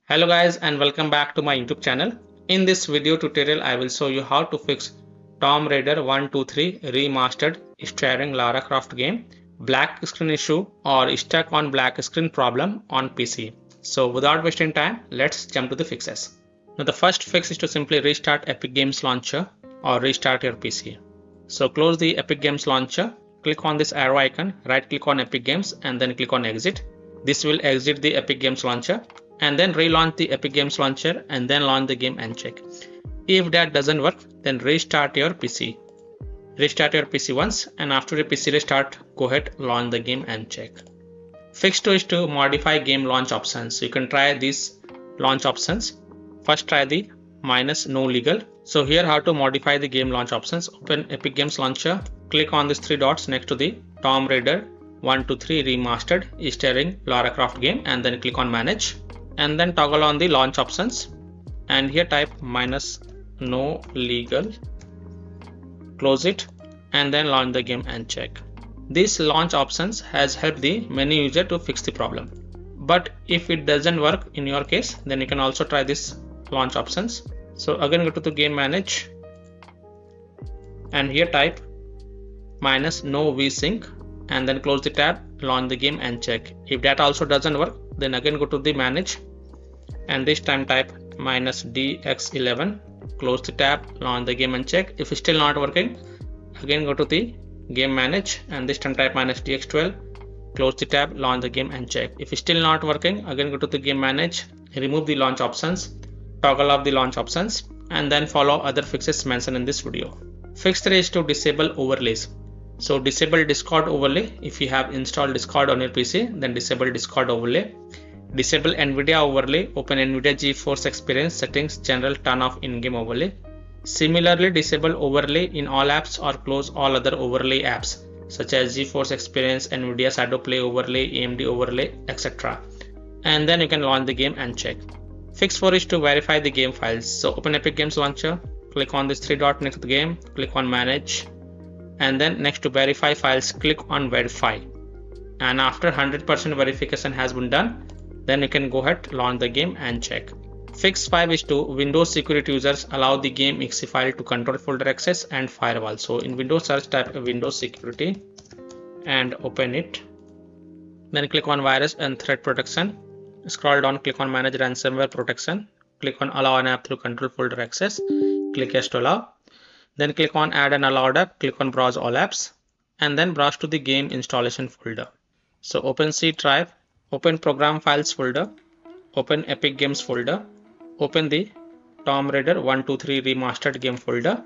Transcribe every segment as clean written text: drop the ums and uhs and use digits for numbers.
Hello guys and welcome back to my YouTube channel. In this video tutorial I will show you how to fix Tomb Raider 123 Remastered starring Lara Croft game black screen issue or stuck on black screen problem on PC. So without wasting time, let's jump to the fixes. Now the first fix is to simply restart Epic Games Launcher or restart your PC. So close the Epic Games Launcher, click on this arrow icon, right click on Epic Games and then click on exit. This will exit the Epic Games Launcher and then relaunch the Epic Games Launcher and then launch the game and check. If that doesn't work, then restart your PC. Restart your PC once and after your PC restart, go ahead, launch the game and check. Fix 2 is to modify game launch options. So you can try these launch options. First try the -no legal. So here how to modify the game launch options. Open Epic Games Launcher, click on these three dots next to the Tomb Raider 123 Remastered starring Lara Croft game and then click on manage and then toggle on the launch options and here type -no legal, close it and then launch the game and check. This launch options has helped the many user to fix the problem. But if it doesn't work in your case, then you can also try this launch options. So again go to the game manage and here type -no vsync and then close the tab, launch the game and check. If that also doesn't work, then again go to the manage and this time type -dx11, close the tab, launch the game and check. If it's still not working, again go to the game manage and this time type -dx12, close the tab, launch the game and check. If it's still not working, again go to the game manage, remove the launch options, toggle off the launch options and then follow other fixes mentioned in this video. Fix 3 is to disable overlays. So disable Discord overlay. If you have installed Discord on your PC, then disable Discord overlay. Disable NVIDIA overlay. Open NVIDIA GeForce Experience settings, general, turn off in-game overlay. Similarly, disable overlay in all apps or close all other overlay apps such as GeForce Experience, NVIDIA Shadow Play overlay, AMD overlay, etc. And then you can launch the game and check. Fix 4 is to verify the game files. So open Epic Games Launcher, click on this three dot next to the game, click on manage and then next to verify files, click on verify. And after 100% verification has been done, then you can go ahead, launch the game and check. Fix 5 is to Windows security users allow the game exe file to control folder access and firewall. So in Windows search type Windows security and open it. Then click on virus and threat protection. Scroll down, click on manage ransomware protection. Click on allow an app through control folder access. Click yes to allow. Then click on add an allowed app, click on browse all apps and then browse to the game installation folder. So open C drive, open program files folder, open Epic Games folder, open the Tomb Raider 123 Remastered game folder,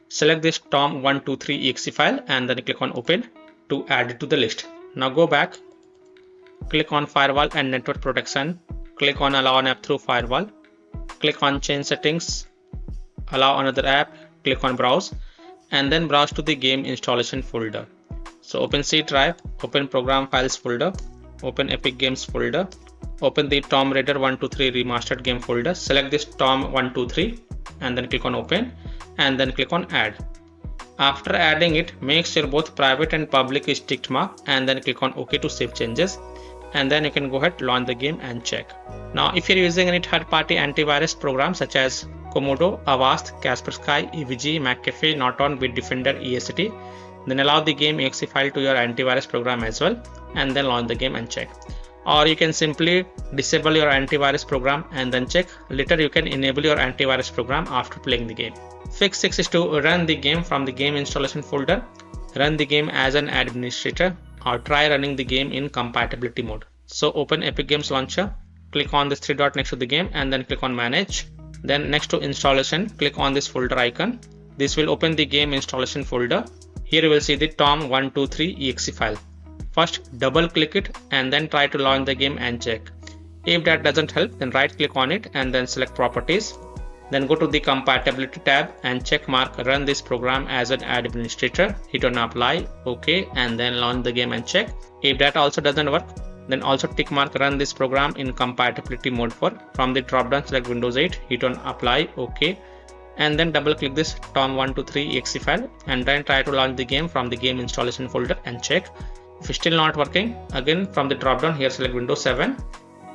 select this Tom 123 exe file and then click on open to add it to the list. Now go back, click on firewall and network protection, click on allow an app through firewall, click on change settings, allow another app, click on browse and then browse to the game installation folder. So open C drive, open program files folder, open Epic Games folder, open the Tomb Raider 123 Remastered game folder, select this Tom 123 and then click on open and then click on add. After adding it, make sure both private and public is ticked mark and then click on OK to save changes and then you can go ahead, launch the game and check. Now if you're using any third-party antivirus program such as Komodo, Avast, Kaspersky, EVG, McAfee, Norton, Bitdefender, EST, then allow the game exe file to your antivirus program as well and then launch the game and check. Or you can simply disable your antivirus program and then check. Later you can enable your antivirus program after playing the game. Fix 6 is to run the game from the game installation folder. Run the game as an administrator or try running the game in compatibility mode. So open Epic Games Launcher, click on this three dot next to the game and then click on manage. Then next to installation, click on this folder icon. This will open the game installation folder. Here you will see the Tom 123 exe file. First double click it and then try to launch the game and check. If that doesn't help, then right click on it and then select properties. Then go to the compatibility tab and check mark run this program as an administrator. Hit on apply, OK and then launch the game and check. If that also doesn't work, then also tick mark run this program in compatibility mode for. From the drop down select Windows 8, hit on apply, OK and then double click this Tom 123 exe file and then try to launch the game from the game installation folder and check. If it's still not working, again from the drop down here select Windows 7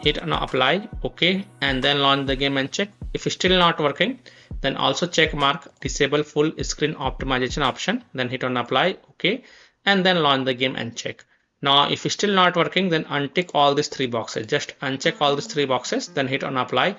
hit on apply, OK, and then launch the game and check. If it's still not working, then also check mark disable full screen optimization option, then hit on apply, OK, and then launch the game and check. Now if it's still not working, then untick all these three boxes. Just uncheck all these three boxes, then hit on apply,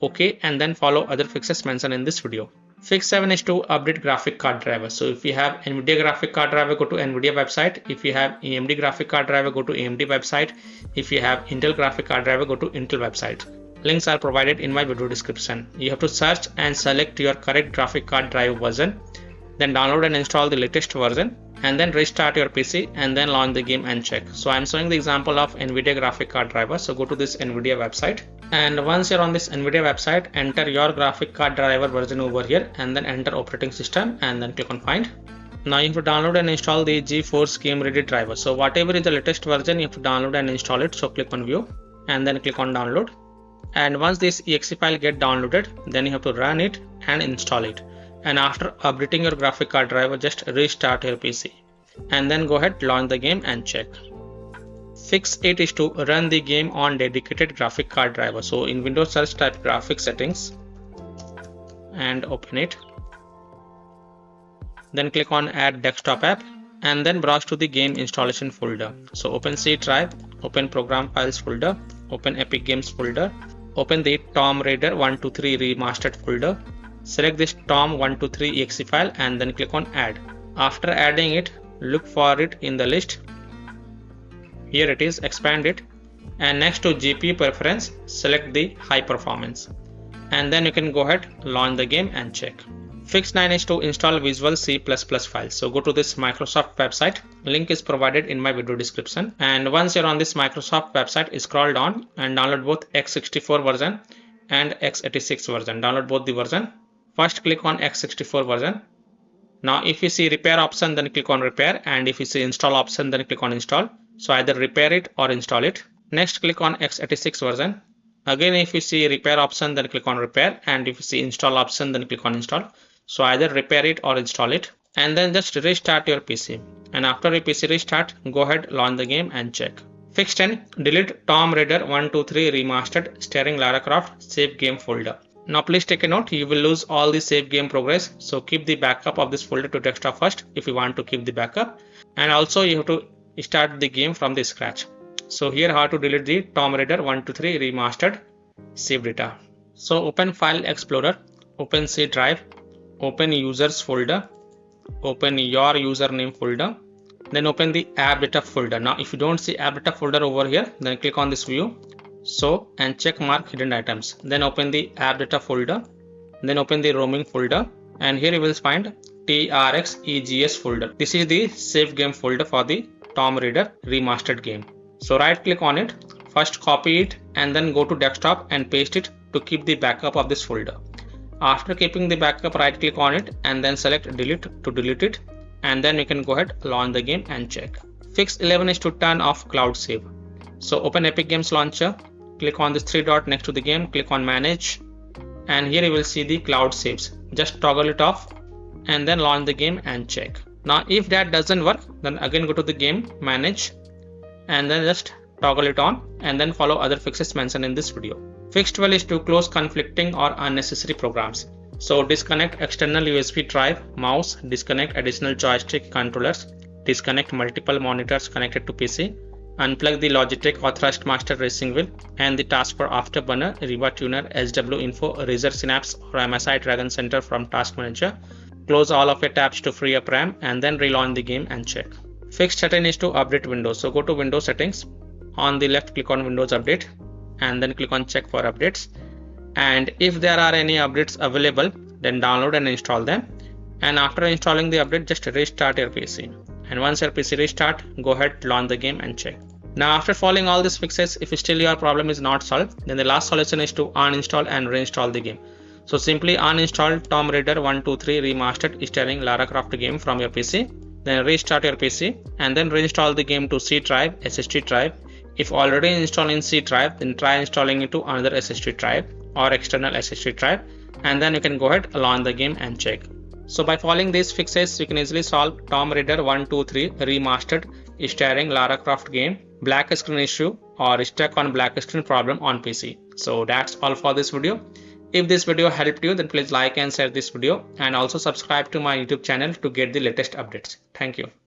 OK, and then follow other fixes mentioned in this video. Fix 7 is to update graphic card driver. So if you have NVIDIA graphic card driver, go to NVIDIA website. If you have AMD graphic card driver, go to AMD website. If you have Intel graphic card driver, go to Intel website. Links are provided in my video description. You have to search and select your correct graphic card drive version, then download and install the latest version, and then restart your PC and then launch the game and check. So I'm showing the example of NVIDIA graphic card driver. So go to this NVIDIA website, and once you're on this NVIDIA website, enter your graphic card driver version over here and then enter operating system and then click on find. Now you have to download and install the GeForce Game Ready driver. So whatever is the latest version, you have to download and install it. So click on view and then click on download. And once this exe file get downloaded, then you have to run it and install it. And after updating your graphic card driver, just restart your PC and then go ahead, launch the game and check. Fix 8 is to run the game on dedicated graphic card driver. So in Windows search, type graphic settings and open it. Then click on add desktop app and then browse to the game installation folder. So open C drive, open program files folder, open Epic Games folder, open the Tomb Raider 123 Remastered folder. Select this Tom 123 exe file and then click on add. After adding it, look for it in the list. Here it is, expand it, and next to GPU preference, select the high performance, and then you can go ahead, launch the game and check. Fix 9 is to install Visual C++ files. So go to this Microsoft website. Link is provided in my video description. And once you're on this Microsoft website, scroll down and download both x64 version and x86 version. Download both the version. First click on x64 version. Now if you see repair option, then click on repair, and if you see install option, then click on install. So either repair it or install it. Next click on x86 version. Again if you see repair option, then click on repair, and if you see install option, then click on install. So either repair it or install it, and then just restart your PC. And after your PC restart, go ahead, launch the game and check. Fix 10, delete Tomb Raider 123 Remastered starring Lara Croft save game folder. Now please take a note, you will lose all the save game progress. So keep the backup of this folder to desktop first if you want to keep the backup. And also you have to start the game from the scratch. So here how to delete the Tomb Raider 123 Remastered save data. So open File Explorer, open C drive, open users folder, open your username folder, then open the app data folder. Now if you don't see app data folder over here, then click on this view, so, and check mark hidden items, then open the app data folder, then open the roaming folder, and here you will find trxegs folder. This is the save game folder for the Tomb Raider Remastered game. So right click on it, first copy it and then go to desktop and paste it to keep the backup of this folder. After keeping the backup, right click on it and then select delete to delete it, and then you can go ahead, launch the game and check. Fix 11 is to turn off cloud save. So open Epic Games Launcher, click on this three dot next to the game, click on manage, and here you will see the cloud saves. Just toggle it off and then launch the game and check. Now if that doesn't work, then again go to the game, manage, and then just toggle it on and then follow other fixes mentioned in this video. Fix 12 is to close conflicting or unnecessary programs. So disconnect external USB drive, mouse, disconnect additional joystick controllers, disconnect multiple monitors connected to PC, unplug the Logitech Authorized Master Racing Wheel and the taskbar Afterburner, Riva Tuner, SW Info, Razer Synapse or MSI Dragon Center from Task Manager. Close all of your tabs to free up RAM and then relaunch the game and check. Fix 13 is to update Windows. So go to Windows settings. On the left click on Windows Update and then click on check for updates, and if there are any updates available, then download and install them, and after installing the update, just restart your PC, and once your PC restart, go ahead, launch the game and check. Now after following all these fixes, if still your problem is not solved, then the last solution is to uninstall and reinstall the game. So simply uninstall Tomb Raider 123 Remastered starring Lara Croft game from your PC, then restart your PC and then reinstall the game to C drive, SSD drive. If already installed in C drive, then try installing it to another SSD drive or external SSD drive, and then you can go ahead, launch the game and check. So by following these fixes, you can easily solve Tomb Raider 123 Remastered starring Lara Croft game, black screen issue, or stuck on black screen problem on PC. So that's all for this video. If this video helped you, then please like and share this video, and also subscribe to my YouTube channel to get the latest updates. Thank you.